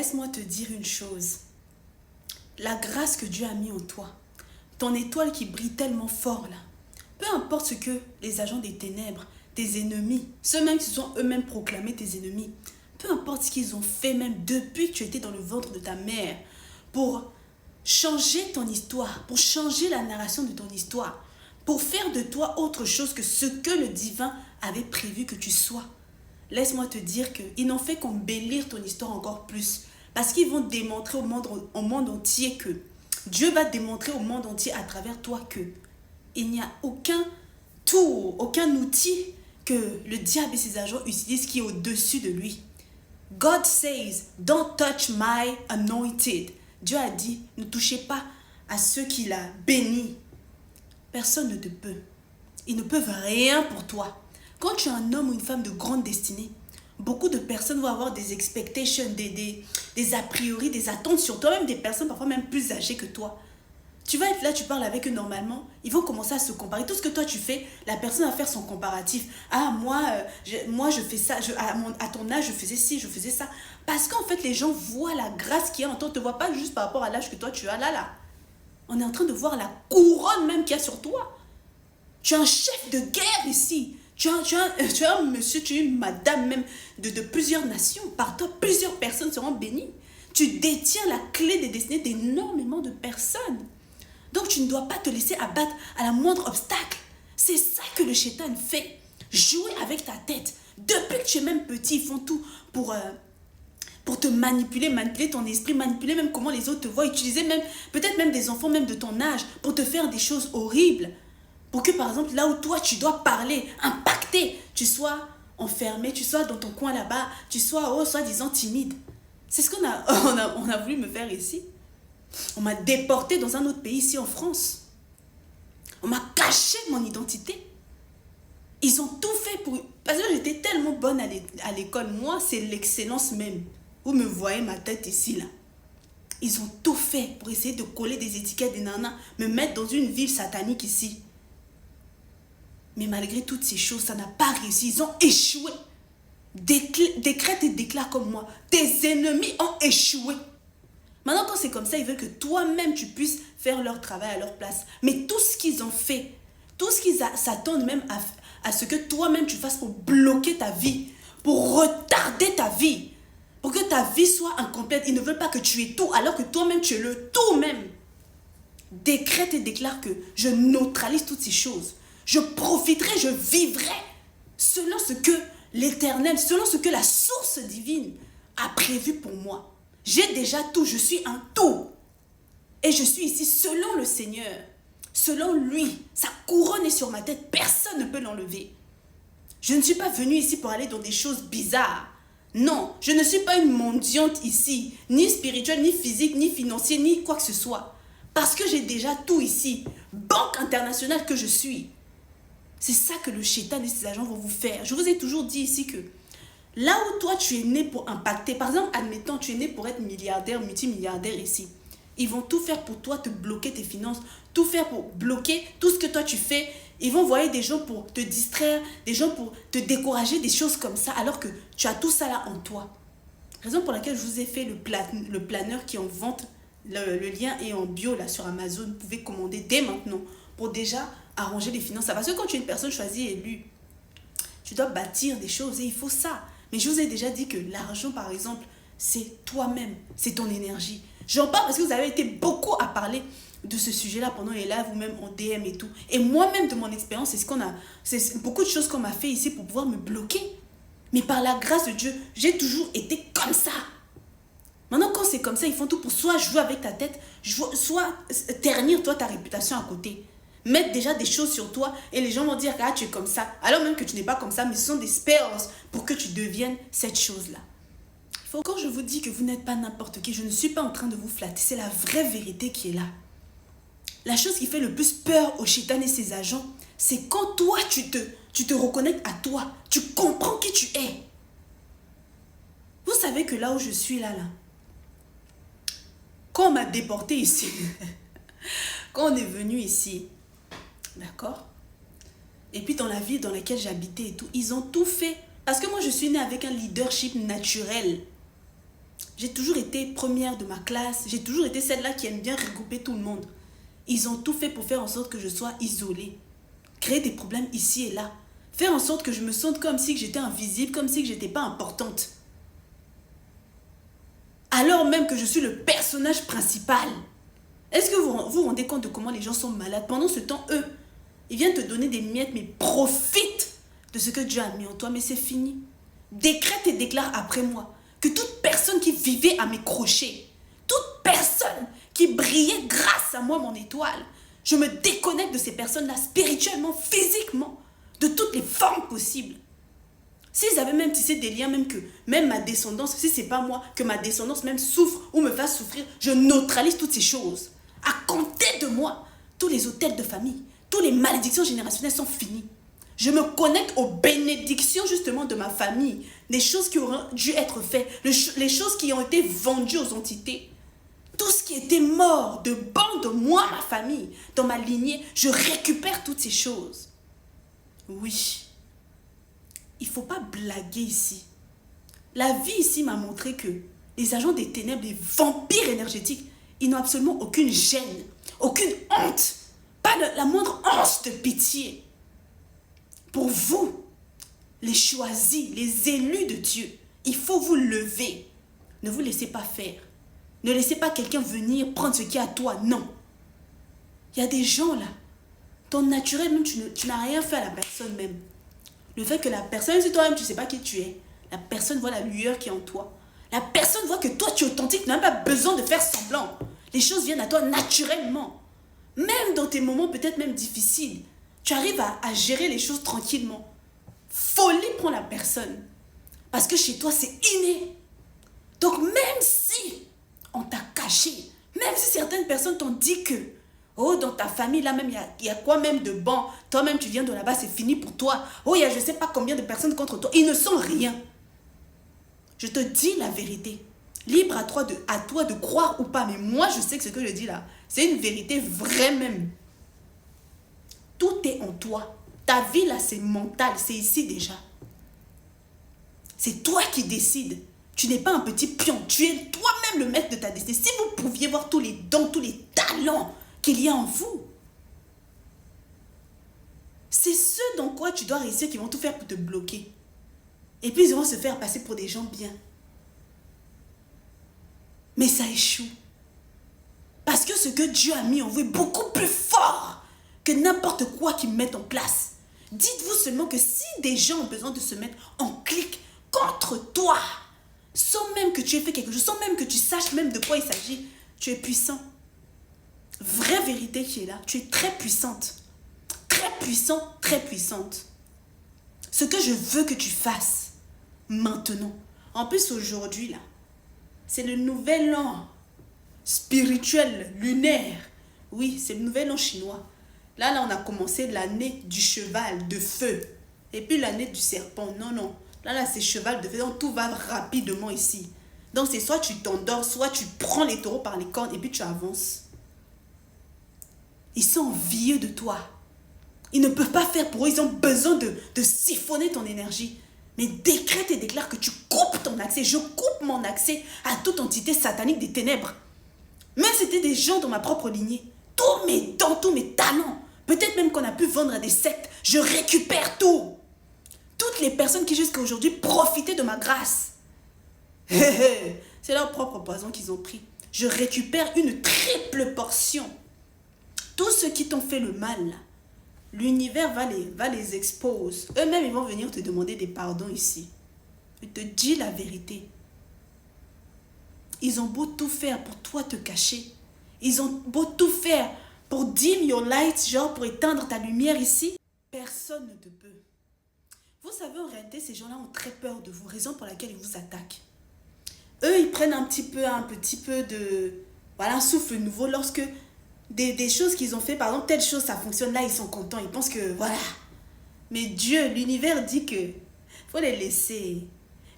Laisse-moi te dire une chose. La grâce que Dieu a mis en toi, ton étoile qui brille tellement fort là, peu importe ce que les agents des ténèbres, tes ennemis, ceux-mêmes qui se sont eux-mêmes proclamés tes ennemis, peu importe ce qu'ils ont fait même depuis que tu étais dans le ventre de ta mère, pour changer ton histoire, pour changer la narration de ton histoire, pour faire de toi autre chose que ce que le divin avait prévu que tu sois. Laisse-moi te dire qu'ils n'ont fait qu'embellir ton histoire encore plus. Parce qu'ils vont démontrer au monde entier que Dieu va démontrer au monde entier à travers toi que il n'y a aucun tour, aucun outil que le diable et ses agents utilisent qui est au-dessus de lui. God says, don't touch my anointed. Dieu a dit, ne touchez pas à ceux qu'il a bénis. Personne ne te peut. Ils ne peuvent rien pour toi. Quand tu es un homme ou une femme de grande destinée, beaucoup de personnes vont avoir des expectations, des a priori, des attentes sur toi, même des personnes parfois même plus âgées que toi. Tu vas être là, tu parles avec eux normalement, ils vont commencer à se comparer. Tout ce que toi tu fais, la personne va faire son comparatif. Ah, moi je fais ça, à ton âge je faisais ci, je faisais ça. Parce qu'en fait les gens voient la grâce qu'il y a en toi, on ne te voit pas juste par rapport à l'âge que toi tu as là. On est en train de voir la couronne même qu'il y a sur toi. Tu es un chef de guerre ici. Tu es un monsieur, tu es une madame même de plusieurs nations. Par toi, plusieurs personnes seront bénies. Tu détiens la clé des destinées d'énormément de personnes. Donc, tu ne dois pas te laisser abattre à la moindre obstacle. C'est ça que le Shaitan fait. Jouer avec ta tête. Depuis que tu es même petit, ils font tout pour te manipuler ton esprit, manipuler même comment les autres te voient, utiliser même, peut-être même des enfants même de ton âge pour te faire des choses horribles. Pour que par exemple, là où toi tu dois parler, impacter, tu sois enfermé, tu sois dans ton coin là-bas, tu sois soi-disant timide. C'est ce qu'on a voulu me faire ici. On m'a déporté dans un autre pays ici en France. On m'a caché mon identité. Ils ont tout fait pour... Parce que j'étais tellement bonne à l'école. Moi, c'est l'excellence même. Vous me voyez ma tête ici, là. Ils ont tout fait pour essayer de coller des étiquettes, des nanas, me mettre dans une ville satanique ici. Mais malgré toutes ces choses, ça n'a pas réussi. Ils ont échoué. Décrète et déclare comme moi. Tes ennemis ont échoué. Maintenant, quand c'est comme ça, ils veulent que toi-même, tu puisses faire leur travail à leur place. Mais tout ce qu'ils ont fait, tout ce qu'ils s'attendent même à ce que toi-même, tu fasses pour bloquer ta vie, pour retarder ta vie, pour que ta vie soit incomplète. Ils ne veulent pas que tu aies tout, alors que toi-même, tu es le tout même. Décrète et déclare que je neutralise toutes ces choses. Je profiterai, je vivrai selon ce que l'Éternel, selon ce que la source divine a prévu pour moi. J'ai déjà tout, je suis un tout. Et je suis ici selon le Seigneur. Selon lui, sa couronne est sur ma tête, personne ne peut l'enlever. Je ne suis pas venue ici pour aller dans des choses bizarres. Non, je ne suis pas une mendiante ici, ni spirituelle, ni physique, ni financière, ni quoi que ce soit. Parce que j'ai déjà tout ici. Banque internationale que je suis. C'est ça que le Shaitan et ses agents vont vous faire. Je vous ai toujours dit ici que là où toi tu es né pour impacter, par exemple, admettons, tu es né pour être milliardaire, multimilliardaire ici. Ils vont tout faire pour toi, te bloquer tes finances, tout faire pour bloquer tout ce que toi tu fais. Ils vont envoyer des gens pour te distraire, des gens pour te décourager, des choses comme ça, alors que tu as tout ça là en toi. Raison pour laquelle je vous ai fait le planeur qui est en vente. Le lien est en bio là sur Amazon. Vous pouvez commander dès maintenant pour déjà arranger les finances. Parce que quand tu es une personne choisie et élue, tu dois bâtir des choses et il faut ça. Mais je vous ai déjà dit que l'argent, par exemple, c'est toi-même, c'est ton énergie. J'en parle parce que vous avez été beaucoup à parler de ce sujet-là pendant les lives ou même en DM et tout. Et moi-même, de mon expérience, c'est beaucoup de choses qu'on m'a fait ici pour pouvoir me bloquer. Mais par la grâce de Dieu, j'ai toujours été comme ça. Maintenant, quand c'est comme ça, ils font tout pour soit jouer avec ta tête, soit ternir toi ta réputation à côté. Mettre déjà des choses sur toi et les gens vont dire que ah, tu es comme ça. Alors même que tu n'es pas comme ça, mais ce sont des spells pour que tu deviennes cette chose-là. Quand je vous dis que vous n'êtes pas n'importe qui, je ne suis pas en train de vous flatter. C'est la vraie vérité qui est là. La chose qui fait le plus peur aux Shaitan et ses agents, c'est quand toi, tu te reconnectes à toi. Tu comprends qui tu es. Vous savez que là où je suis là, quand on m'a déporté ici, quand on est venu ici, d'accord? Et puis dans la ville dans laquelle j'habitais et tout, ils ont tout fait. Parce que moi, je suis née avec un leadership naturel. J'ai toujours été première de ma classe. J'ai toujours été celle-là qui aime bien regrouper tout le monde. Ils ont tout fait pour faire en sorte que je sois isolée. Créer des problèmes ici et là. Faire en sorte que je me sente comme si j'étais invisible, comme si je n'étais pas importante. Alors même que je suis le personnage principal. Est-ce que vous vous rendez compte de comment les gens sont malades? Pendant ce temps, eux, ils viennent te donner des miettes, mais profitent de ce que Dieu a mis en toi. Mais c'est fini. Décrète et déclare après moi que toute personne qui vivait à mes crochets, toute personne qui brillait grâce à moi, mon étoile, je me déconnecte de ces personnes-là spirituellement, physiquement, de toutes les formes possibles. S'ils avaient même tissé des liens, même ma descendance, si ce n'est pas moi, que ma descendance même souffre ou me fasse souffrir, je neutralise toutes ces choses. À compter de moi, tous les hôtels de famille, toutes les malédictions générationnelles sont finies. Je me connecte aux bénédictions justement de ma famille, les choses qui auraient dû être faites, les choses qui ont été vendues aux entités. Tout ce qui était mort de moi, ma famille, dans ma lignée, je récupère toutes ces choses. Oui, il ne faut pas blaguer ici. La vie ici m'a montré que les agents des ténèbres, les vampires énergétiques, ils n'ont absolument aucune gêne, aucune honte, pas la moindre once de pitié. Pour vous, les choisis, les élus de Dieu, il faut vous lever. Ne vous laissez pas faire. Ne laissez pas quelqu'un venir prendre ce qui est à toi. Non. Il y a des gens là, ton naturel, même tu n'as rien fait à la personne même. Le fait que la personne, si toi-même tu ne sais pas qui tu es, la personne voit la lueur qui est en toi. La personne voit que toi tu es authentique, tu n'as même pas besoin de faire semblant. Les choses viennent à toi naturellement. Même dans tes moments peut-être même difficiles, tu arrives à gérer les choses tranquillement. Folie prend la personne. Parce que chez toi c'est inné. Donc même si on t'a caché, même si certaines personnes t'ont dit que oh, dans ta famille, là même, il y a quoi même de bon? Toi-même, tu viens de là-bas, c'est fini pour toi. Oh, il y a je ne sais pas combien de personnes contre toi. Ils ne sont rien. Je te dis la vérité. Libre à toi de croire ou pas. Mais moi, je sais que ce que je dis là, c'est une vérité vraie même. Tout est en toi. Ta vie là, c'est mental. C'est ici déjà. C'est toi qui décides. Tu n'es pas un petit pion. Tu es toi-même le maître de ta destinée. Si vous pouviez voir tous les dons, tous les talents qu'il y a en vous. C'est ce dans quoi tu dois réussir qui vont tout faire pour te bloquer. Et puis ils vont se faire passer pour des gens bien. Mais ça échoue. Parce que ce que Dieu a mis en vous est beaucoup plus fort que n'importe quoi qu'ils mettent en place. Dites-vous seulement que si des gens ont besoin de se mettre en clic contre toi, sans même que tu aies fait quelque chose, sans même que tu saches même de quoi il s'agit, tu es puissant. Vraie vérité qui est là, tu es très puissante. Très puissant, très puissante. Ce que je veux que tu fasses maintenant. En plus aujourd'hui là, c'est le nouvel an spirituel, lunaire. Oui, c'est le nouvel an chinois. Là, on a commencé l'année du cheval de feu. Et puis l'année du serpent. Non. Là, c'est cheval de feu. Donc tout va rapidement ici. Donc c'est soit tu t'endors, soit tu prends les taureaux par les cornes et puis tu avances. Ils sont envieux de toi. Ils ne peuvent pas faire pour eux. Ils ont besoin de siphonner ton énergie. Mais décrète et déclare que tu coupes ton accès. Je coupe mon accès à toute entité satanique des ténèbres. Même si c'était des gens dans ma propre lignée. Tous mes dons, tous mes talents. Peut-être même qu'on a pu vendre à des sectes. Je récupère tout. Toutes les personnes qui jusqu'à aujourd'hui profitaient de ma grâce. C'est leur propre poison qu'ils ont pris. Je récupère une triple portion. Tous ceux qui t'ont fait le mal, l'univers va les exposer. Eux-mêmes, ils vont venir te demander des pardons ici. Je te dis la vérité. Ils ont beau tout faire pour toi te cacher. Ils ont beau tout faire pour dim your light, genre pour éteindre ta lumière ici. Personne ne te peut. Vous savez, en réalité, ces gens-là ont très peur de vous, raison pour laquelle ils vous attaquent. Eux, ils prennent un petit peu de... Voilà, un souffle nouveau lorsque des choses qu'ils ont fait, par exemple, telle chose, ça fonctionne, là, ils sont contents, ils pensent que, voilà. Mais Dieu, l'univers dit que faut les laisser.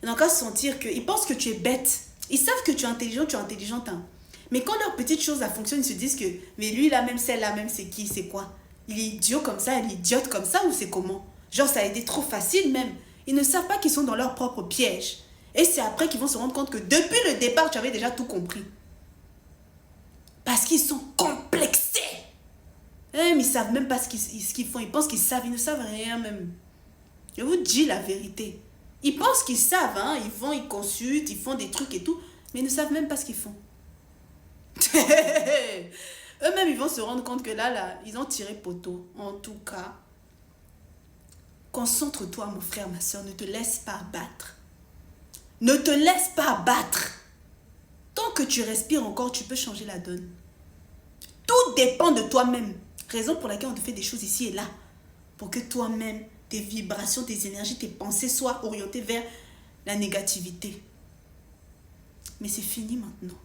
Ils n'ont qu'à sentir qu'ils pensent que tu es bête. Ils savent que tu es intelligent, tu es intelligente. Hein. Mais quand leur petite chose, ça fonctionne, ils se disent que, mais lui, là, même celle-là, même c'est qui, c'est quoi? Il est idiot comme ça, elle est idiote comme ça, ou c'est comment? Genre, ça a été trop facile même. Ils ne savent pas qu'ils sont dans leur propre piège. Et c'est après qu'ils vont se rendre compte que depuis le départ, tu avais déjà tout compris. Parce qu'ils sont complexés. Ils ne savent même pas ce qu'ils font. Ils pensent qu'ils savent. Ils ne savent rien même. Je vous dis la vérité. Ils pensent qu'ils savent. Hein? Ils vont, ils consultent, ils font des trucs et tout. Mais ils ne savent même pas ce qu'ils font. Eux-mêmes, ils vont se rendre compte que là, ils ont tiré poteau. En tout cas, concentre-toi, mon frère, ma soeur. Ne te laisse pas abattre. Ne te laisse pas abattre. Tant que tu respires encore, tu peux changer la donne. Tout dépend de toi-même. Raison pour laquelle on te fait des choses ici et là. Pour que toi-même, tes vibrations, tes énergies, tes pensées soient orientées vers la négativité. Mais c'est fini maintenant.